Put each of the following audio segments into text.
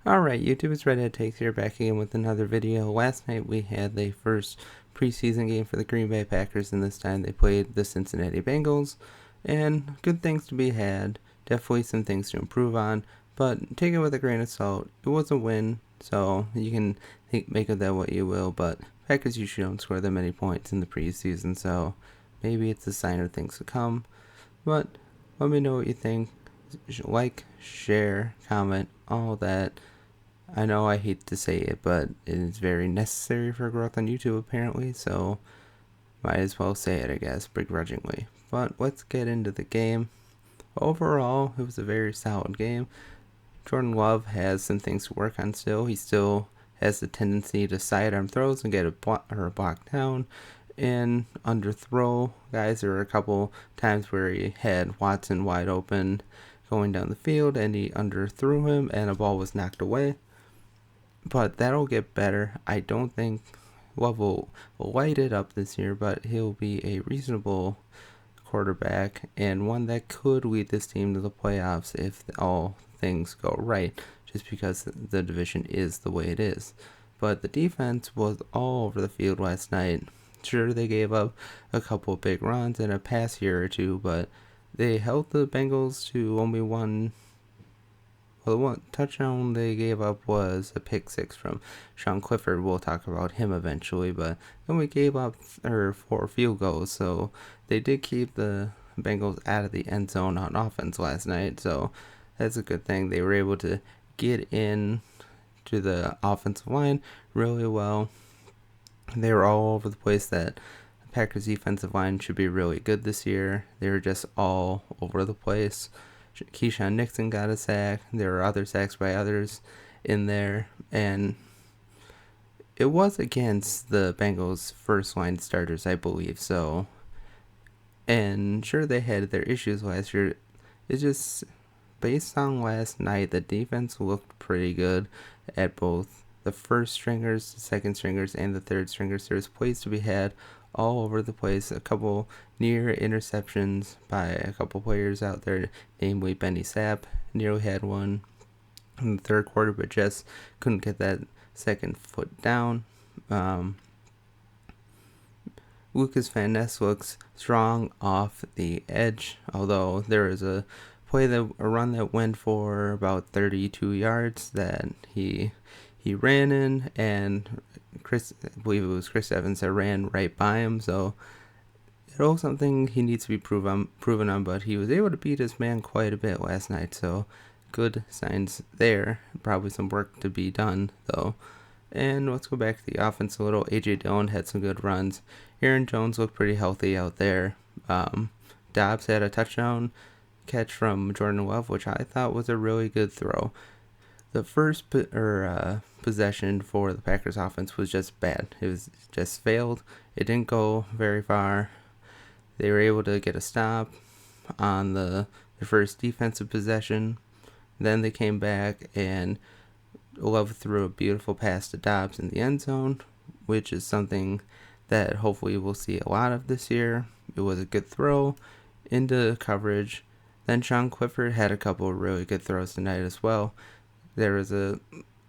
Alright, YouTube, is Redhead Takes here, back again with another video. Last night we had the first preseason game for the Green Bay Packers, and this time they played the Cincinnati Bengals. And good things to be had, definitely some things to improve on, but take it with a grain of salt. It was a win, so you can make of that what you will, but Packers usually don't score that many points in the preseason, so maybe it's a sign of things to come. But let me know what you think. Like, share, comment, all that. I know I hate to say it, but it is very necessary for growth on YouTube apparently, so might as well say it, I guess, begrudgingly. But let's get into the game. Overall, it was a very solid game. Jordan Love has some things to work on still. He still has the tendency to sidearm throws and get a block down and underthrow guys. There were a couple times where he had Watson wide open going down the field and he underthrew him and a ball was knocked away. But that'll get better. I don't think Love will light it up this year, but he'll be a reasonable quarterback and one that could lead this team to the playoffs if all things go right, just because the division is the way it is. But the defense was all over the field last night. Sure, they gave up a couple big runs and a pass here or two, but they held the Bengals to only one. Well, the one touchdown they gave up was a pick six from Sean Clifford. We'll talk about him eventually, but then we gave up 4 field goals, so they did keep the Bengals out of the end zone on offense last night, so that's a good thing. They were able to get in to the offensive line really well. They were all over the place. That Packers defensive line should be really good this year. They were just all over the place. Keyshawn Nixon got a sack. There were other sacks by others in there, and it was against the Bengals' first line starters, I believe. So, and sure, they had their issues last year. It's just based on last night, the defense looked pretty good at both the first stringers, the second stringers, and the third stringers. There's plays to be had all over the place. A couple near interceptions by a couple players out there, namely Benny Sapp nearly had one in the third quarter, but just couldn't get that second foot down. Lucas Van Ness looks strong off the edge, although there was a run that went for about 32 yards that he ran in, and I believe it was Chris Evans that ran right by him, so it's all something he needs to be proven on, but he was able to beat his man quite a bit last night, so good signs there. Probably some work to be done, though. And let's go back to the offense a little. A.J. Dillon had some good runs. Aaron Jones looked pretty healthy out there. Dobbs had a touchdown catch from Jordan Love, which I thought was a really good throw. The first possession for the Packers offense was just bad. It was just failed. It didn't go very far. They were able to get a stop on the first defensive possession. Then they came back and Love threw a beautiful pass to Dobbs in the end zone, which is something that hopefully we'll see a lot of this year. It was a good throw into coverage. Then Sean Clifford had a couple of really good throws tonight as well. There was a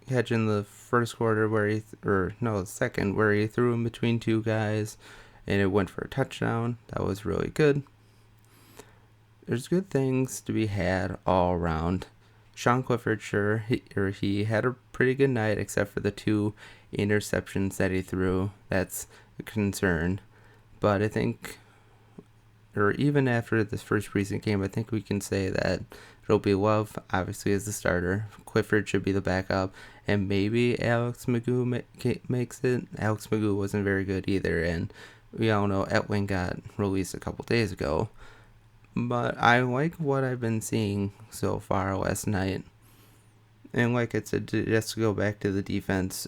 catch in the first quarter the second, where he threw in between two guys and it went for a touchdown. That was really good. There's good things to be had all around. Sean Clifford, sure, he had a pretty good night, except for the 2 interceptions that he threw. That's a concern. But I think, or even after this first preseason game, I think we can say that it'll be Love, obviously, as the starter. Clifford should be the backup. And maybe Alex Magoo makes it. Alex Magoo wasn't very good either. And we all know Etling got released a couple days ago. But I like what I've been seeing so far last night. And like I said, just to go back to the defense,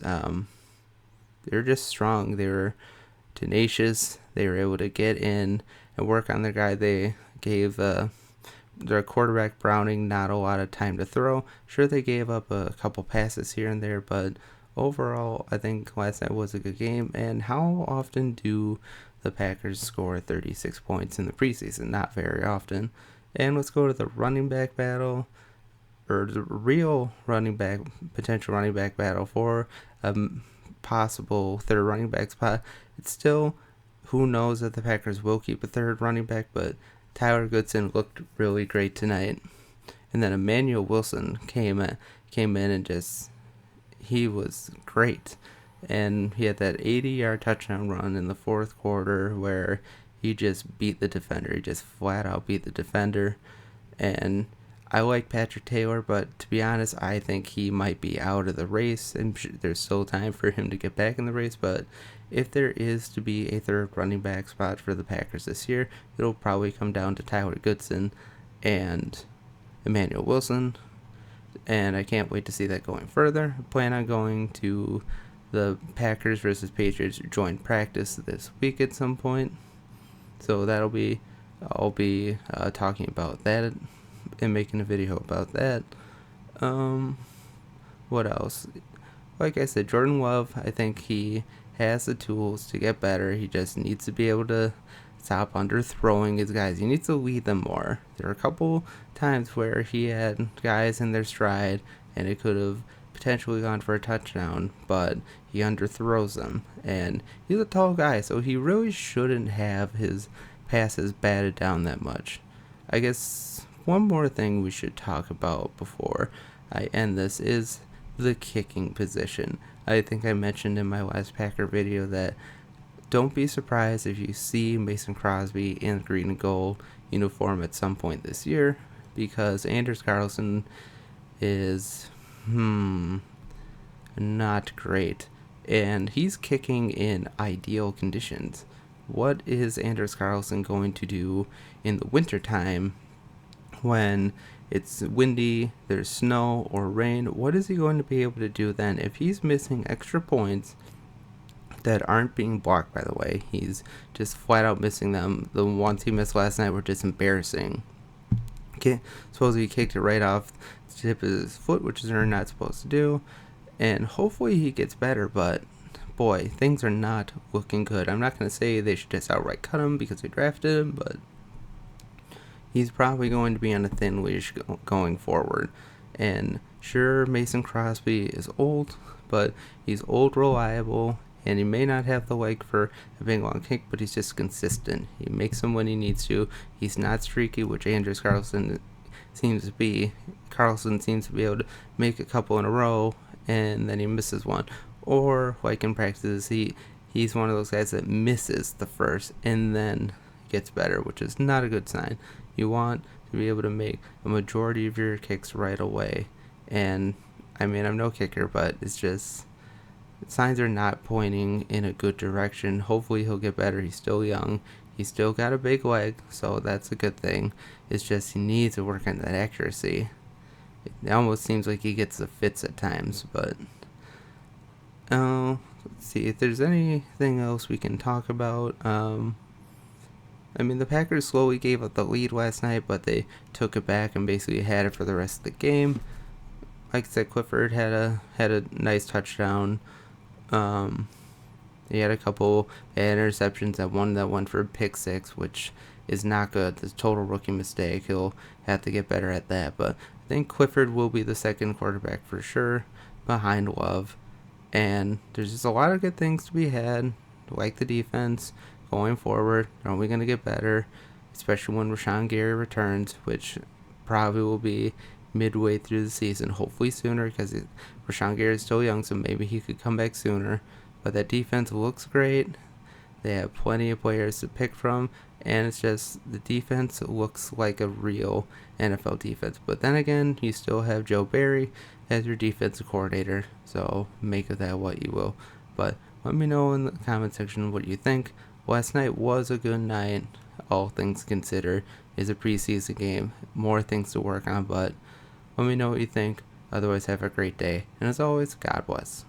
they're just strong. They were tenacious. They were able to get in and work on their guy. They gave their quarterback Browning not a lot of time to throw. Sure, they gave up a couple passes here and there, but overall, I think last night was a good game. And how often do the Packers score 36 points in the preseason? Not very often. And let's go to the running back battle. or the real potential running back battle for a possible third running back spot. It's still, who knows that the Packers will keep a third running back, but Tyler Goodson looked really great tonight. And then Emmanuel Wilson came in and just, he was great. And he had that 80-yard touchdown run in the fourth quarter where he just beat the defender. He just flat out beat the defender. And I like Patrick Taylor, but to be honest, I think he might be out of the race, and there's still time for him to get back in the race. But if there is to be a third running back spot for the Packers this year, it'll probably come down to Tyler Goodson and Emmanuel Wilson, and I can't wait to see that going further. I plan on going to the Packers versus Patriots joint practice this week at some point, so I'll be talking about that and making a video about that. What else? Like I said, Jordan Love, I think he has the tools to get better. He just needs to be able to stop underthrowing his guys. He needs to lead them more. There are a couple times where he had guys in their stride and it could have potentially gone for a touchdown, but he underthrows them. And he's a tall guy, so he really shouldn't have his passes batted down that much. I guess one more thing we should talk about before I end this is the kicking position. I think I mentioned in my last Packer video that don't be surprised if you see Mason Crosby in green and gold uniform at some point this year, because Anders Carlson is not great, and he's kicking in ideal conditions. What is Anders Carlson going to do in the wintertime when it's windy, there's snow or rain? What is he going to be able to do then if he's missing extra points that aren't being blocked, by the way? He's just flat out missing them. The ones he missed last night were just embarrassing. Supposedly he kicked it right off the tip of his foot, which is not supposed to do, and hopefully he gets better, but boy, things are not looking good. I'm not going to say they should just outright cut him because they drafted him, but he's probably going to be on a thin leash going forward. And sure, Mason Crosby is old, but he's old, reliable, and he may not have the leg for a big long kick, but he's just consistent. He makes them when he needs to. He's not streaky, which Anders Carlson seems to be. Carlson seems to be able to make a couple in a row, and then he misses one. Or, like in practice, he's one of those guys that misses the first and then gets better, which is not a good sign. You want to be able to make a majority of your kicks right away. And, I mean, I'm no kicker, but it's just, signs are not pointing in a good direction. Hopefully he'll get better. He's still young. He's still got a big leg, so that's a good thing. It's just he needs to work on that accuracy. It almost seems like he gets the fits at times, but let's see if there's anything else we can talk about. I mean, the Packers slowly gave up the lead last night, but they took it back and basically had it for the rest of the game. Like I said, Clifford had a nice touchdown. He had a couple bad interceptions. That went for a pick six, which is not good. It's a total rookie mistake. He'll have to get better at that. But I think Clifford will be the second quarterback for sure, behind Love. And there's just a lot of good things to be had, like the defense going forward. They're only going to get better, especially when Rashawn Gary returns, which probably will be midway through the season, hopefully sooner, because Rashawn Gary is still young, so maybe he could come back sooner. But that defense looks great. They have plenty of players to pick from, and it's just the defense looks like a real NFL defense. But then again, you still have Joe Barry as your defensive coordinator, so make of that what you will. But let me know in the comment section what you think. Last night was a good night, all things considered. It's a preseason game, more things to work on, but let me know what you think. Otherwise, have a great day, and as always, God bless.